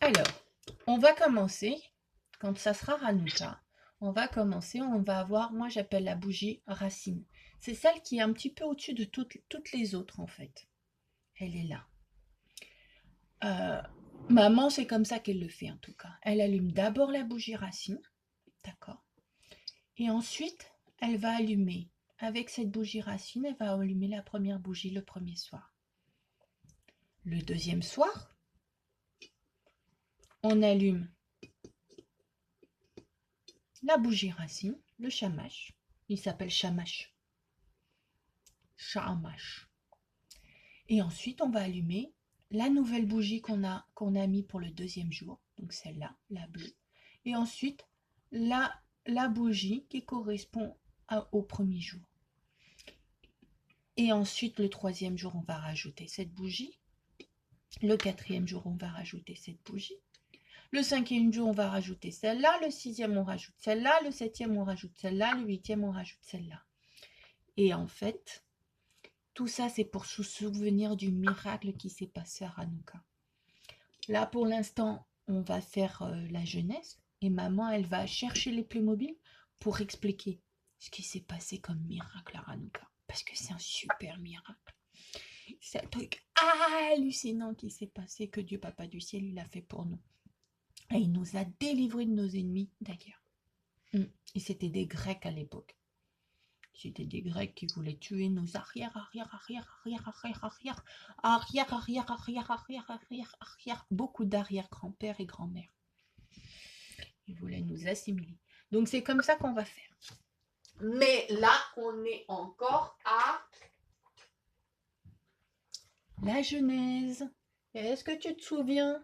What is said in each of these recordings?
Alors, on va commencer, quand ça sera Hanouka, on va commencer, on va avoir, moi j'appelle la bougie racine. C'est celle qui est un petit peu au-dessus de toutes les autres en fait. Elle est là. Maman, c'est comme ça qu'elle le fait en tout cas. Elle allume d'abord la bougie racine, d'accord? Et ensuite, elle va allumer, avec cette bougie racine, elle va allumer la première bougie le premier soir. Le deuxième soir, on allume la bougie racine, le shamash. Il s'appelle shamash. Shamash. Et ensuite, on va allumer la nouvelle bougie qu'on a mis pour le deuxième jour. Donc celle-là, la bleue. Et ensuite, la bougie qui correspond au premier jour. Et ensuite, le troisième jour, on va rajouter cette bougie. Le quatrième jour, on va rajouter cette bougie. Le cinquième jour, on va rajouter celle-là. Le sixième, on rajoute celle-là. Le septième, on rajoute celle-là. Le huitième, on rajoute celle-là. Et en fait, tout ça, c'est pour se souvenir du miracle qui s'est passé à Hanouka. Là, pour l'instant, on va faire la jeunesse. Et maman, elle va chercher les Playmobil pour expliquer ce qui s'est passé comme miracle à Hanouka. Parce que c'est un super miracle. C'est un truc hallucinant qui s'est passé, que Dieu Papa du Ciel, il a fait pour nous. Et il nous a délivrés de nos ennemis, d'ailleurs. Et c'était des Grecs à l'époque. C'était des Grecs qui voulaient tuer nos arrière, beaucoup d'arrière-grand-père et grand-mère. Ils voulaient nous assimiler. Donc c'est comme ça qu'on va faire. Mais là, on est encore à la Genèse. Est-ce que tu te souviens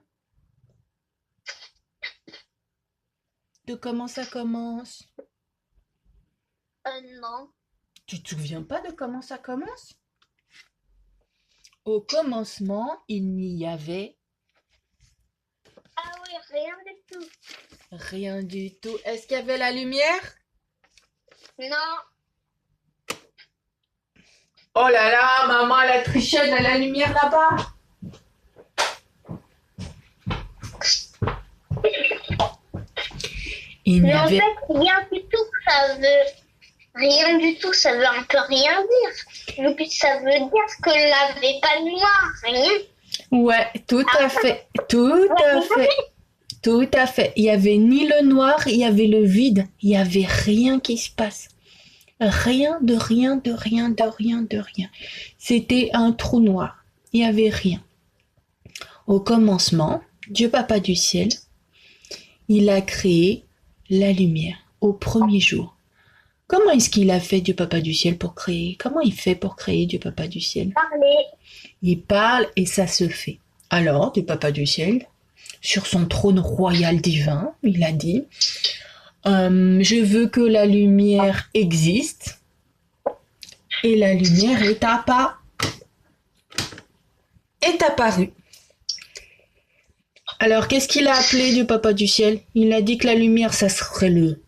de comment ça commence? Non. Tu te souviens pas de comment ça commence? Au commencement, il n'y avait Ah oui, rien du tout. rien du tout. Est-ce qu'il y avait la lumière? Non. Oh là là, maman, elle a triché, elle a la lumière là-bas. Il n'y Mais en avait... fait, rien du tout, ça veut... Rien du tout, ça veut un peu rien dire. Et puis ça veut dire que l'avait pas de noir, rien. Ouais, tout à fait, tout à fait, tout à fait. Il y avait ni le noir, il y avait le vide, il y avait rien qui se passe. Rien de rien, de rien, de rien, de rien. C'était un trou noir. Il n'y avait rien. Au commencement, Dieu Papa du Ciel, il a créé la lumière au premier jour. Comment est-ce qu'il a fait Dieu Papa du Ciel pour créer? Comment il fait pour créer Dieu Papa du Ciel? Parler. Il parle et ça se fait. Alors, Dieu Papa du Ciel, sur son trône royal divin, il a dit je veux que la lumière existe. Et la lumière est apparue. Alors, qu'est-ce qu'il a appelé Dieu Papa du Ciel? Il a dit que la lumière, ça serait le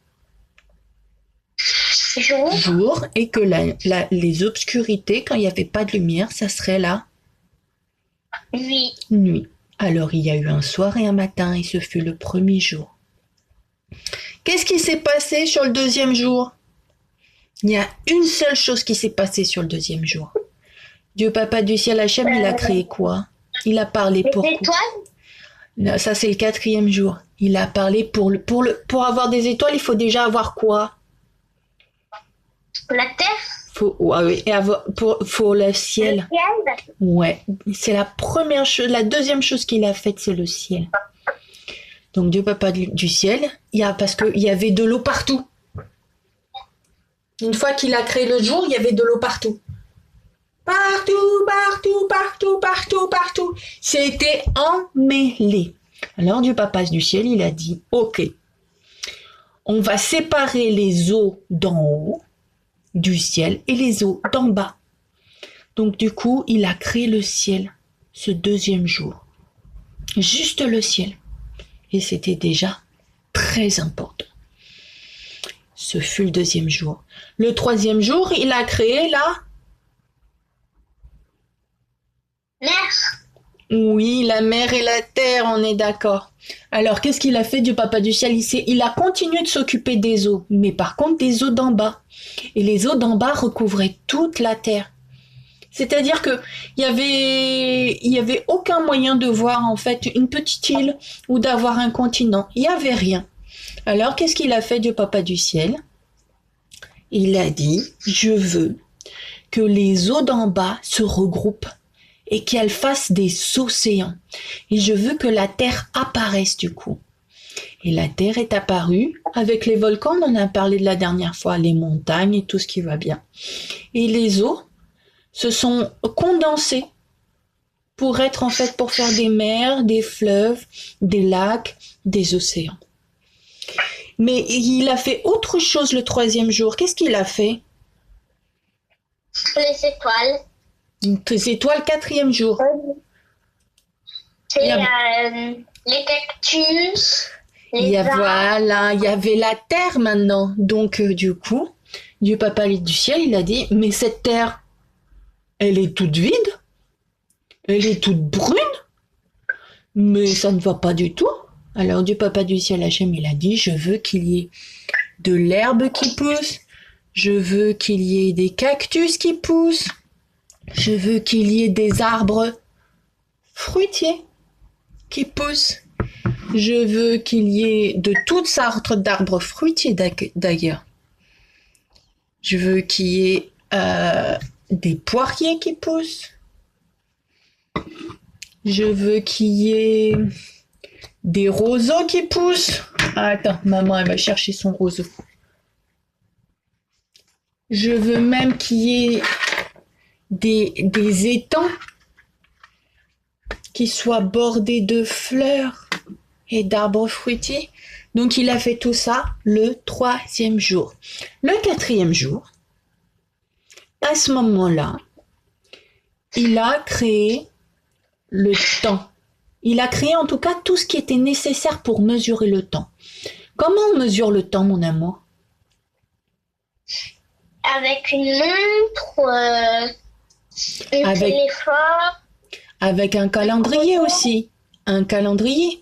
jour et que les obscurités, quand il n'y avait pas de lumière, ça serait la nuit. Alors, il y a eu un soir et un matin et ce fut le premier jour. Qu'est-ce qui s'est passé sur le deuxième jour? Il y a une seule chose qui s'est passée sur le deuxième jour. Dieu Papa du Ciel Hachem, il a créé quoi? Il a parlé pour quoi? Non, ça c'est le quatrième jour. Il a parlé pour avoir des étoiles, il faut déjà avoir quoi? La terre. Faut le ciel. Le ciel. Ouais, c'est la première chose. La deuxième chose qu'il a faite, c'est le ciel. Donc Dieu Papa du Ciel, parce qu'il y avait de l'eau partout. Une fois qu'il a créé le jour, il y avait de l'eau partout. Partout, partout, partout, partout, partout. C'était emmêlé. Alors Dieu Papa du Ciel, il a dit, ok, on va séparer les eaux d'en haut du ciel et les eaux d'en bas. Donc du coup, il a créé le ciel ce deuxième jour. Juste le ciel. Et c'était déjà très important. Ce fut le deuxième jour. Le troisième jour, il a créé la mer. Oui, la mer et la terre, on est d'accord. Alors, qu'est-ce qu'il a fait du Papa du ciel? Il a continué de s'occuper des eaux, mais par contre des eaux d'en bas. Et les eaux d'en bas recouvraient toute la terre. C'est-à-dire que il y avait aucun moyen de voir en fait une petite île ou d'avoir un continent. Il y avait rien. Alors, qu'est-ce qu'il a fait du Papa du ciel? Il a dit, je veux que les eaux d'en bas se regroupent et qu'elles fassent des océans. Et je veux que la Terre apparaisse du coup. Et la Terre est apparue avec les volcans, on en a parlé de la dernière fois, les montagnes et tout ce qui va bien. Et les eaux se sont condensées pour être en fait, pour faire des mers, des fleuves, des lacs, des océans. Mais il a fait autre chose le 3e jour. Qu'est-ce qu'il a fait? Les étoiles. C'est toi le 4e jour. C'est les cactus, les arbres. Voilà, il y avait la terre maintenant. Donc du coup, Dieu Papa du ciel, il a dit, mais cette terre, elle est toute vide, elle est toute brune, mais ça ne va pas du tout. Alors Dieu Papa du ciel, Hachem, il a dit, je veux qu'il y ait de l'herbe qui pousse, je veux qu'il y ait des cactus qui poussent, je veux qu'il y ait des arbres fruitiers qui poussent. Je veux qu'il y ait de toutes sortes d'arbres fruitiers d'ailleurs. Je veux qu'il y ait des poiriers qui poussent. Je veux qu'il y ait des roseaux qui poussent. Ah, attends, maman, elle va chercher son roseau. Je veux même qu'il y ait des étangs qui soient bordés de fleurs et d'arbres fruitiers. Donc il a fait tout ça le 3e jour. Le 4e jour, à ce moment-là, il a créé le temps. Il a créé en tout cas tout ce qui était nécessaire pour mesurer le temps. Comment on mesure le temps, mon amour? Avec une montre, un téléphone. Avec un calendrier aussi. Un calendrier.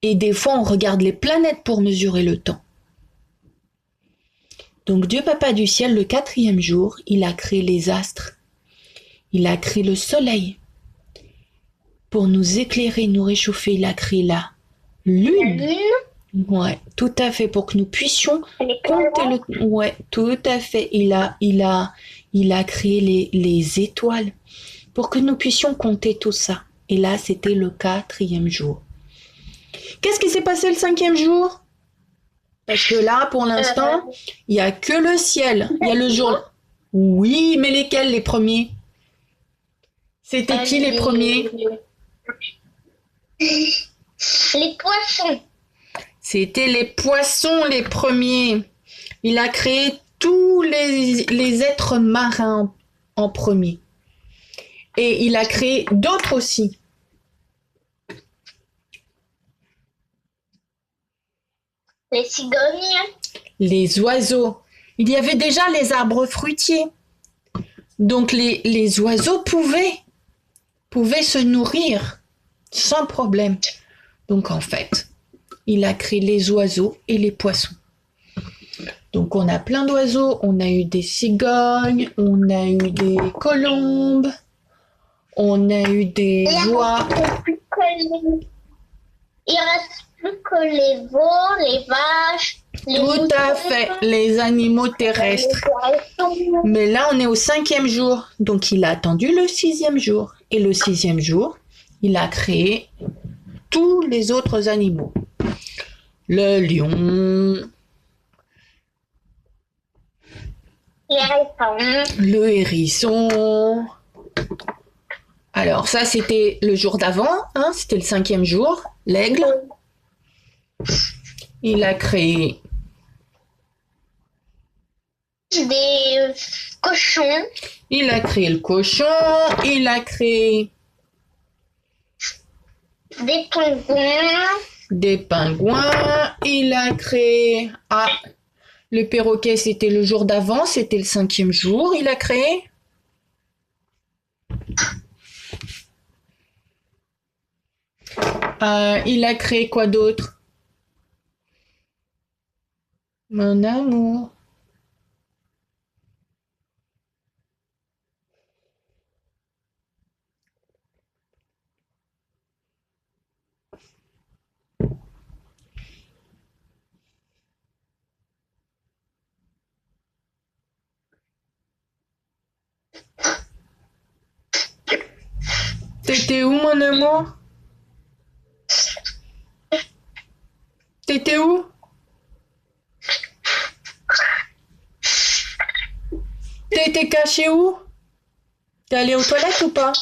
Et des fois, on regarde les planètes pour mesurer le temps. Donc Dieu Papa du ciel, le 4e jour, il a créé les astres. Il a créé le soleil. Pour nous éclairer, nous réchauffer, il a créé la lune. La lune. Ouais, tout à fait, pour que nous puissions compter le... Ouais, tout à fait. Il a créé les étoiles pour que nous puissions compter tout ça. Et là, c'était le 4e jour. Qu'est-ce qui s'est passé le 5e jour? Parce que là, pour l'instant, il n'y a que le ciel. Il y a le jour... Oui, mais lesquels les premiers? C'était qui les premiers? Les poissons. C'était les poissons les premiers. Il a créé tous les êtres marins en premier. Et il a créé d'autres aussi. Les cigognes. Les oiseaux. Il y avait déjà les arbres fruitiers. Donc les oiseaux pouvaient se nourrir sans problème. Donc en fait, il a créé les oiseaux et les poissons. Donc on a plein d'oiseaux, on a eu des cigognes, on a eu des colombes, on a eu des oies. Il reste plus que les veaux, les vaches, les Tout à fait, les animaux terrestres. Mais là, on est au 5e jour. Donc, il a attendu le 6e jour. Et le 6e jour, il a créé tous les autres animaux. Le lion, le hérisson. Alors, ça, c'était le jour d'avant. Hein, c'était le 5e jour. L'aigle. Il a créé des cochons. Il a créé le cochon, il a créé des pingouins, il a créé... Ah, le perroquet, c'était le jour d'avant, c'était le 5e jour, il a créé Il a créé quoi d'autre? Mon amour. T'étais où, mon amour? T'étais où? T'étais caché où? T'es allé aux toilettes ou pas?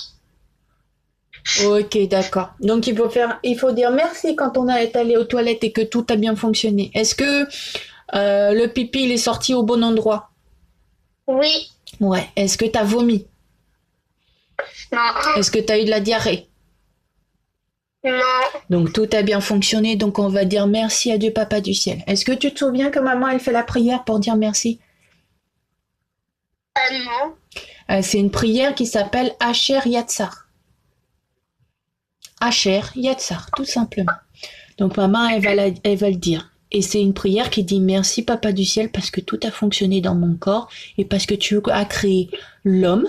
Ok, d'accord. Donc il faut dire merci quand on est allé aux toilettes et que tout a bien fonctionné. Est-ce que le pipi il est sorti au bon endroit? Oui. Ouais. Est-ce que t'as vomi? Non. Est-ce que t'as eu de la diarrhée? Non. Donc tout a bien fonctionné, donc on va dire merci à Dieu Papa du ciel. Est-ce que tu te souviens que maman elle fait la prière pour dire merci? Non. C'est une prière qui s'appelle Asher Yatsar. Asher Yatsar, tout simplement. Donc maman elle va le dire. Et c'est une prière qui dit merci Papa du ciel parce que tout a fonctionné dans mon corps et parce que tu as créé l'homme.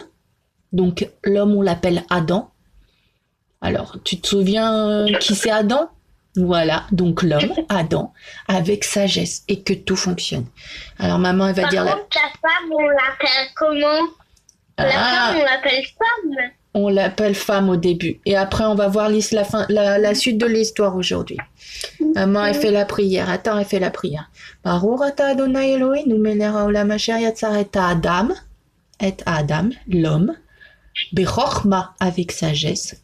Donc l'homme on l'appelle Adam. Alors tu te souviens qui c'est Adam? Voilà, donc l'homme, Adam, avec sagesse et que tout fonctionne. Alors maman elle va Par dire contre, la femme, on l'appelle comment? La femme, on l'appelle femme. On l'appelle femme au début. Et après, on va voir la suite de l'histoire aujourd'hui. Maman, elle fait la prière. Attends, elle fait la prière. Baruch ata Adonai Eloheinu melech haolam asher yatzar et Adam, l'homme, bechorma, avec sagesse.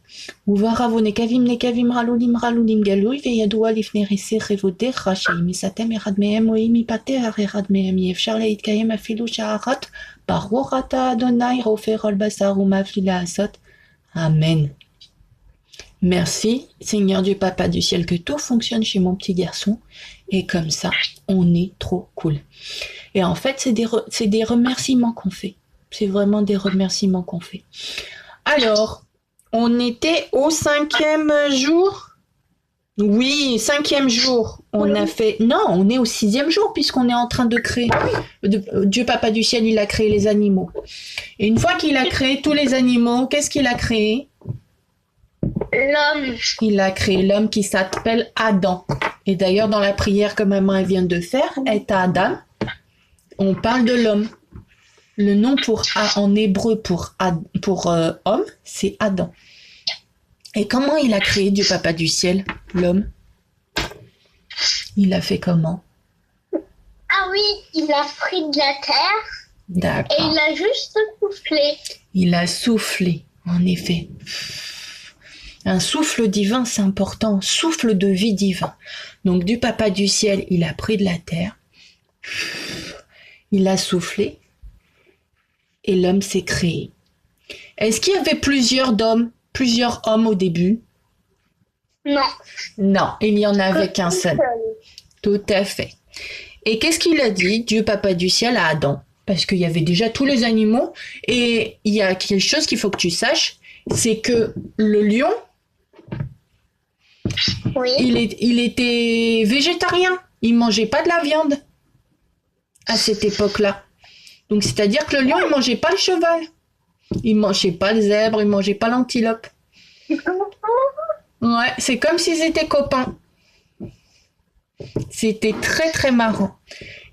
Uvarav nekavim ralulim galui veyadua lifnei riseh revodecha sheim isatem echad mehem o im yipater echad mehem yefshar leitkayem afilu shעה אחת. Baruch ata Adonai rofer al basar umafli la'asot. Amen. Merci, Seigneur Dieu Papa du ciel, que tout fonctionne chez mon petit garçon. Et comme ça, on est trop cool. Et en fait, c'est des remerciements qu'on fait. C'est vraiment des remerciements qu'on fait. Alors, on était au 5e jour? Oui, 5e jour. On a fait... Non, on est au 6e jour puisqu'on est en train de créer... Dieu Papa du ciel, il a créé les animaux. Et une fois qu'il a créé tous les animaux, qu'est-ce qu'il a créé? L'homme. Il a créé l'homme qui s'appelle Adam. Et d'ailleurs, dans la prière que maman vient de faire, est Adam, on parle de l'homme. Le nom en hébreu pour homme, c'est Adam. Et comment il a créé Dieu Papa du ciel, l'homme? Il a fait comment? Ah oui, il a pris de la terre. D'accord. Et il a juste soufflé. Il a soufflé, en effet. Un souffle divin, c'est important. Souffle de vie divin. Donc, du Papa du ciel, il a pris de la terre. Il a soufflé. Et l'homme s'est créé. Est-ce qu'il y avait plusieurs hommes au début? Non. Non, il n'y en avait qu'un seul. Tout à fait. Et qu'est-ce qu'il a dit, Dieu Papa du ciel, à Adam? Parce qu'il y avait déjà tous les animaux. Et il y a quelque chose qu'il faut que tu saches, c'est que le lion, oui. il était végétarien. Il mangeait pas de la viande à cette époque-là. Donc, c'est-à-dire que le lion, il mangeait pas le cheval. Il mangeait pas le zèbre, il mangeait pas l'antilope. Ouais, c'est comme s'ils étaient copains. C'était très, très marrant.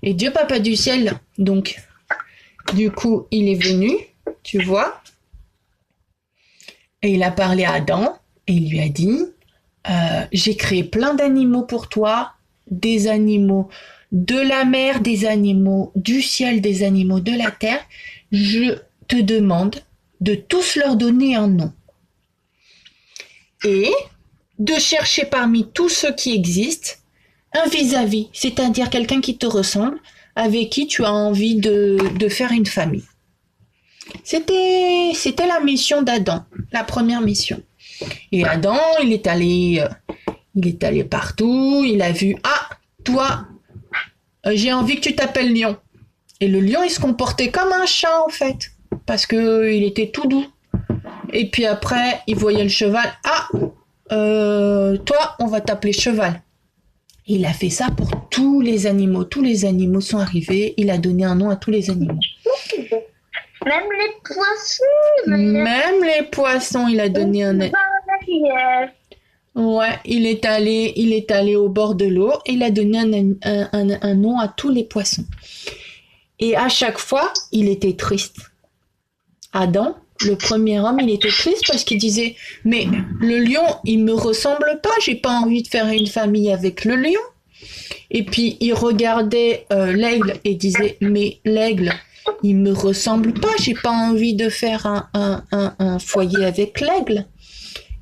Et Dieu Papa du ciel, donc, du coup, il est venu, tu vois, et il a parlé à Adam, et il lui a dit, j'ai créé plein d'animaux pour toi, des animaux de la mer, des animaux du ciel, des animaux de la terre. Je te demande de tous leur donner un nom. Et de chercher parmi tous ceux qui existent un vis-à-vis, c'est-à-dire quelqu'un qui te ressemble, avec qui tu as envie de faire une famille. C'était la mission d'Adam, la première mission. Et Adam, il est allé partout, il a vu, ah, toi, j'ai envie que tu t'appelles lion. Et le lion, il se comportait comme un chat, en fait, parce que il était tout doux. Et puis après, il voyait le cheval, ah, toi, on va t'appeler cheval. Il a fait ça pour tous les animaux. Tous les animaux sont arrivés. Il a donné un nom à tous les animaux. Même les poissons. Même les poissons, il a donné un... Ouais, il est allé au bord de l'eau et il a donné un nom à tous les poissons. Et à chaque fois, il était triste. Adam, le premier homme, il était triste parce qu'il disait « Mais le lion, il me ressemble pas, j'ai pas envie de faire une famille avec le lion. » Et puis, il regardait l'aigle et disait « Mais l'aigle, il me ressemble pas, j'ai pas envie de faire un foyer avec l'aigle. »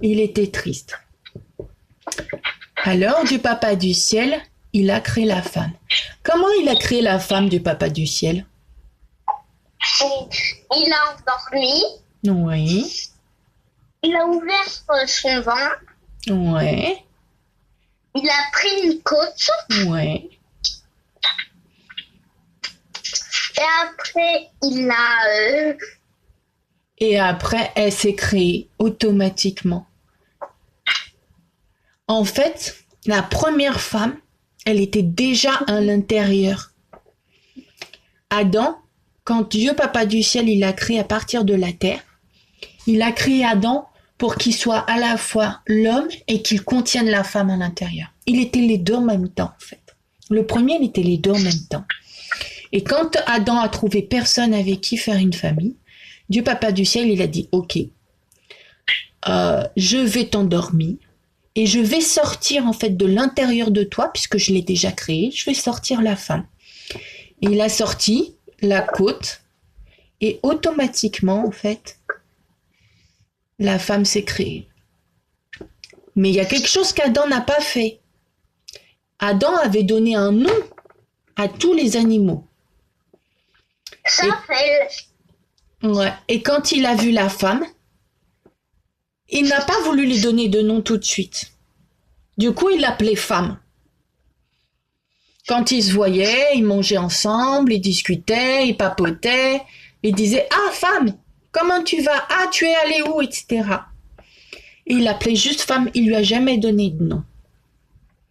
Il était triste. Alors, du papa du ciel, il a créé la femme. Comment il a créé la femme du papa du ciel? Il a endormi. Oui. Il a ouvert son ventre. Ouais. Il a pris une côte. Ouais. Et après, il a... Et après, elle s'est créée automatiquement. En fait, la première femme, elle était déjà à l'intérieur. Adam, quand Dieu, Papa du ciel, il l'a créé à partir de la terre, il a créé Adam pour qu'il soit à la fois l'homme et qu'il contienne la femme à l'intérieur. Il était les deux en même temps, en fait. Le premier, il était les deux en même temps. Et quand Adam a trouvé personne avec qui faire une famille, Dieu, Papa du ciel, il a dit « Ok, je vais t'endormir et je vais sortir en fait de l'intérieur de toi, puisque je l'ai déjà créé, je vais sortir la femme. » Et il a sorti la côte et automatiquement, en fait, la femme s'est créée. Mais il y a quelque chose qu'Adam n'a pas fait. Adam avait donné un nom à tous les animaux. Ouais. Et quand il a vu la femme, il n'a pas voulu lui donner de nom tout de suite. Du coup, il l'appelait femme. Quand ils se voyaient, ils mangeaient ensemble, ils discutaient, ils papotaient, ils disaient « Ah, femme, comment tu vas? Ah, tu es allée où ?» etc. Et il l'appelait juste femme, il lui a jamais donné de nom.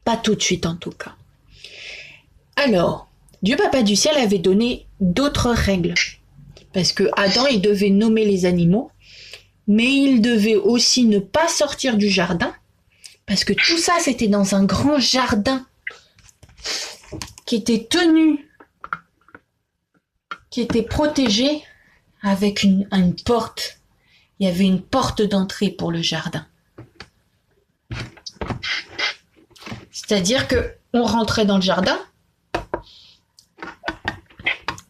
Pas tout de suite en tout cas. Alors, Dieu Papa du ciel avait donné d'autres règles. Parce que Adam, il devait nommer les animaux, mais il devait aussi ne pas sortir du jardin, parce que tout ça, c'était dans un grand jardin qui était tenu, qui était protégé avec une porte. Il y avait une porte d'entrée pour le jardin. C'est-à-dire que on rentrait dans le jardin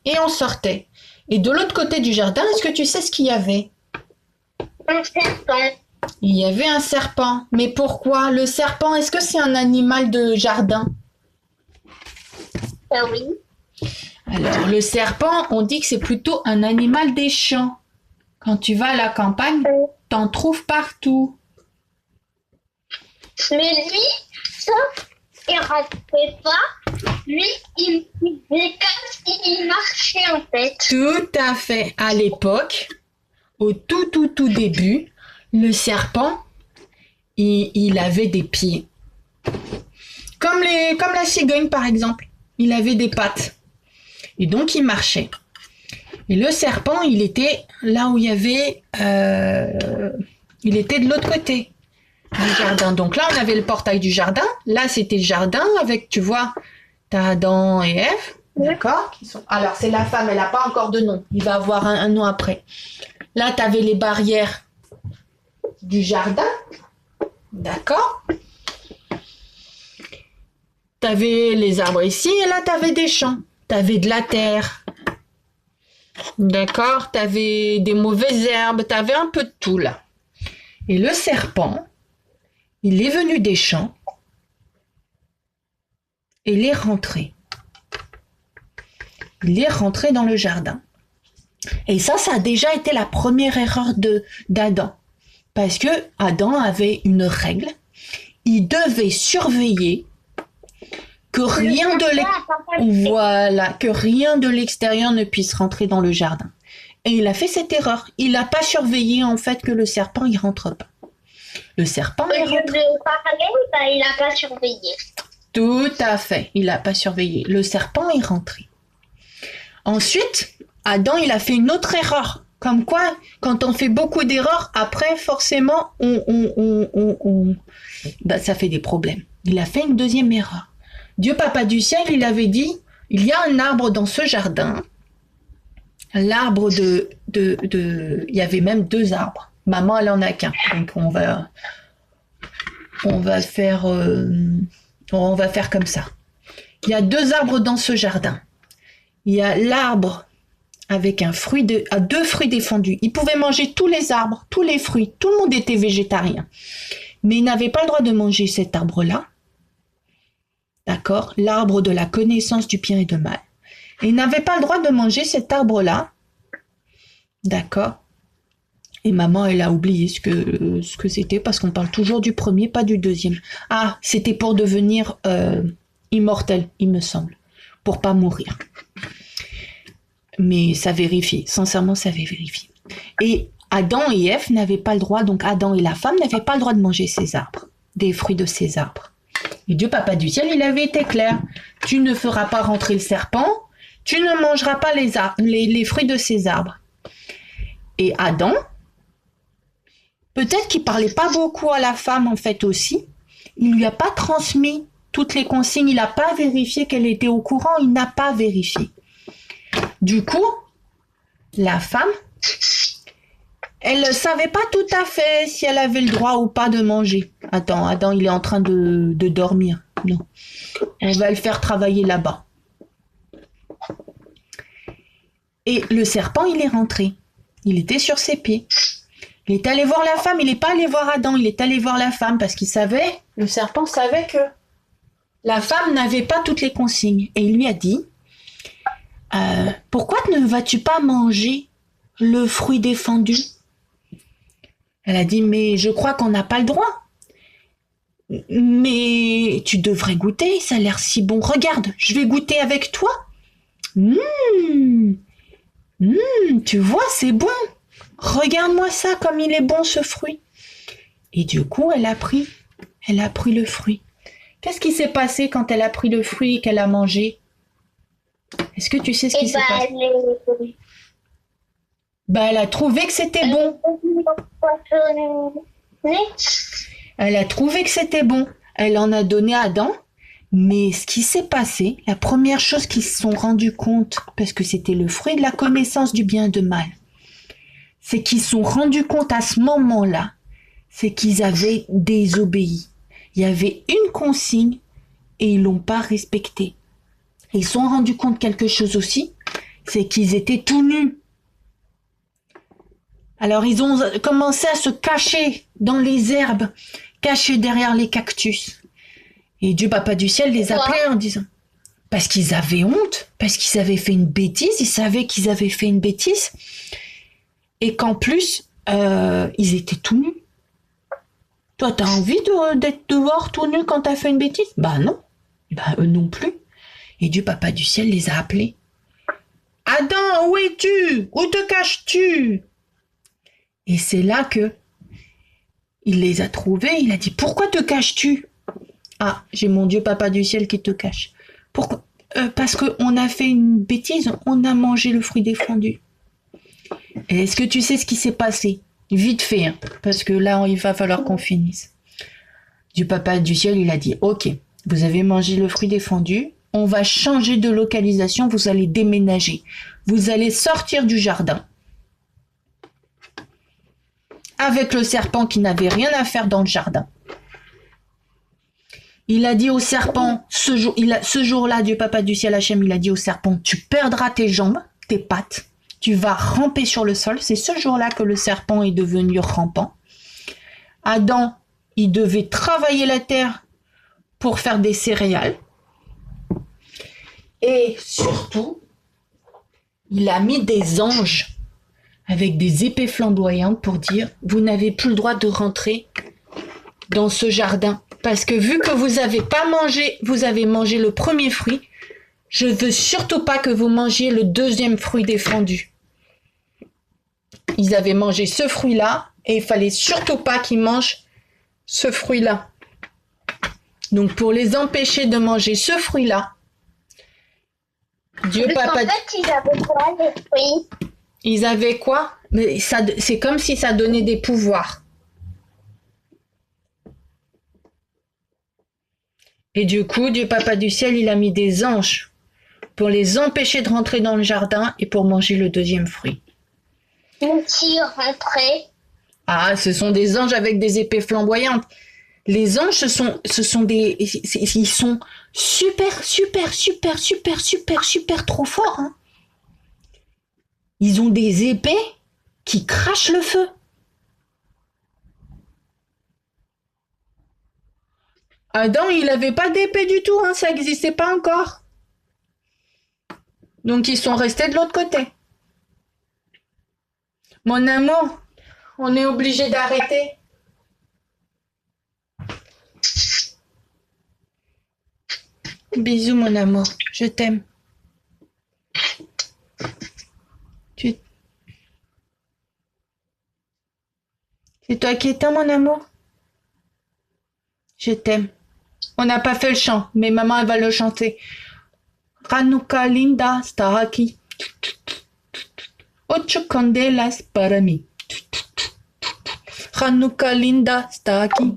et on sortait. Et de l'autre côté du jardin, est-ce que tu sais ce qu'il y avait? Un serpent. Il y avait un serpent. Mais pourquoi? Le serpent, est-ce que c'est un animal de jardin? Oui. Alors, le serpent, on dit que c'est plutôt un animal des champs. Quand tu vas à la campagne, t'en trouves partout. Mais lui, ça, il rentrait pas. Lui, il faisait comme s'il marchait en fait. Tout à fait. À l'époque, au tout début, le serpent, il avait des pieds. Comme la cigogne, par exemple. Il avait des pattes. Et donc, il marchait. Et le serpent, il était là où il y avait... il était de l'autre côté du jardin. Donc là, on avait le portail du jardin. Là, c'était le jardin avec, tu vois, t'as Adam et Ève. D'accord. Alors, c'est la femme, elle n'a pas encore de nom. Il va avoir un nom après. Là, tu avais les barrières du jardin. D'accord. Tu avais les arbres ici et là, tu avais des champs. Tu avais de la terre. D'accord. Tu avais des mauvaises herbes. Tu avais un peu de tout là. Et le serpent, il est venu des champs et il est rentré. Il est rentré dans le jardin. Et ça a déjà été la première erreur d'Adam. Parce que Adam avait une règle. Il devait surveiller que rien de l'extérieur ne puisse rentrer dans le jardin. Et il a fait cette erreur. Il n'a pas surveillé en fait que le serpent il rentre pas. Le serpent Au est lieu rentré. de parler, bah, il n'a pas surveillé. Tout à fait. Il n'a pas surveillé. Le serpent est rentré. Ensuite, Adam, il a fait une autre erreur. Comme quoi, quand on fait beaucoup d'erreurs, après, forcément, bah, ça fait des problèmes. Il a fait une deuxième erreur. Dieu Papa du ciel, il avait dit, il y a un arbre dans ce jardin. L'arbre il y avait même 2 arbres. Maman, elle en a qu'un. Donc, on va faire comme ça. Il y a 2 arbres dans ce jardin. Il y a l'arbre avec 2 fruits défendus. Il pouvait manger tous les arbres, tous les fruits. Tout le monde était végétarien. Mais il n'avait pas le droit de manger cet arbre-là. D'accord? L'arbre de la connaissance du bien et du mal. Et il n'avait pas le droit de manger cet arbre-là. D'accord? Et maman, elle a oublié ce que c'était parce qu'on parle toujours du premier, pas du deuxième. Ah, c'était pour devenir immortel, il me semble. Pour pas mourir. Mais ça vérifie. Sincèrement, ça avait vérifié. Et Adam et Ève n'avaient pas le droit, donc Adam et la femme n'avaient pas le droit de manger ces arbres, des fruits de ces arbres. Et Dieu Papa du ciel, il avait été clair. Tu ne feras pas rentrer le serpent, tu ne mangeras pas les fruits de ces arbres. Et Adam, peut-être qu'il parlait pas beaucoup à la femme en fait aussi. Il lui a pas transmis toutes les consignes, il n'a pas vérifié qu'elle était au courant, il n'a pas vérifié. Du coup, la femme, elle ne savait pas tout à fait si elle avait le droit ou pas de manger. Attends, Adam, il est en train de dormir. Non, on va le faire travailler là-bas. Et le serpent, il est rentré. Il était sur ses pieds. Il est allé voir la femme, il n'est pas allé voir Adam, il est allé voir la femme parce qu'il savait, le serpent savait que la femme n'avait pas toutes les consignes. Et il lui a dit, pourquoi ne vas-tu pas manger le fruit défendu? Elle a dit, mais je crois qu'on n'a pas le droit. Mais tu devrais goûter, ça a l'air si bon. Regarde, je vais goûter avec toi. Tu vois, c'est bon. Regarde-moi ça, comme il est bon ce fruit. Et du coup, elle a pris le fruit. Qu'est-ce qui s'est passé quand elle a pris le fruit et qu'elle a mangé? Est-ce que tu sais ce qui s'est passé? Elle a trouvé que c'était bon. Elle a trouvé que c'était bon. Elle en a donné à Adam. Mais ce qui s'est passé, la première chose qu'ils se sont rendus compte, parce que c'était le fruit de la connaissance du bien et du mal, c'est qu'ils se sont rendus compte à ce moment-là, c'est qu'ils avaient désobéi. Il y avait une consigne et ils l'ont pas respectée. Ils se sont rendus compte quelque chose aussi, c'est qu'ils étaient tout nus. Alors ils ont commencé à se cacher dans les herbes, cachés derrière les cactus. Et Dieu Papa du ciel les appelait en disant, parce qu'ils avaient honte, parce qu'ils avaient fait une bêtise, ils savaient qu'ils avaient fait une bêtise, et qu'en plus, ils étaient tout nus. Toi, t'as envie d'être dehors tout nu quand t'as fait une bêtise? Bah non, eux non plus. Et Dieu Papa du ciel les a appelés. Adam, où es-tu? Où te caches-tu? Et c'est là que il les a trouvés, il a dit, pourquoi te caches-tu? Ah, j'ai mon Dieu Papa du ciel qui te cache. Pourquoi? Parce qu'on a fait une bêtise, on a mangé le fruit défendu. Et est-ce que tu sais ce qui s'est passé? Vite fait, hein, parce que là, il va falloir qu'on finisse. Dieu Papa du ciel, il a dit, ok, vous avez mangé le fruit défendu, on va changer de localisation, vous allez déménager. Vous allez sortir du jardin. Avec le serpent qui n'avait rien à faire dans le jardin. Il a dit au serpent, ce jour-là, Dieu Papa du ciel Hachem, il a dit au serpent, tu perdras tes jambes, tes pattes, tu vas ramper sur le sol. C'est ce jour-là que le serpent est devenu rampant. Adam, il devait travailler la terre pour faire des céréales. Et surtout, il a mis des anges avec des épées flamboyantes pour dire, vous n'avez plus le droit de rentrer dans ce jardin. Parce que vu que vous avez mangé le premier fruit, je veux surtout pas que vous mangiez le deuxième fruit défendu. Ils avaient mangé ce fruit-là et il fallait surtout pas qu'ils mangent ce fruit-là. Donc, pour les empêcher de manger ce fruit-là, Dieu Parce papa... qu'en fait, ils avaient quoi, les fruits? Ils avaient quoi? Mais ça, c'est comme si ça donnait des pouvoirs. Et du coup, Dieu papa du ciel, il a mis des anges pour les empêcher de rentrer dans le jardin et pour manger le deuxième fruit. Une qui rentrait. Ah, ce sont des anges avec des épées flamboyantes. Les anges, ce sont des... Ils sont super, super, super, super, super, super trop forts. Hein. Ils ont des épées qui crachent le feu. Adam, il n'avait pas d'épée du tout, hein, ça n'existait pas encore. Donc ils sont restés de l'autre côté. Mon amour, on est obligé d'arrêter. Bisous mon amour, je t'aime. C'est toi qui éteins mon amour. Je t'aime. On n'a pas fait le chant, mais maman elle va le chanter. Hanukkah linda staki. Ocho candelas para mí. Hanukkah linda staki.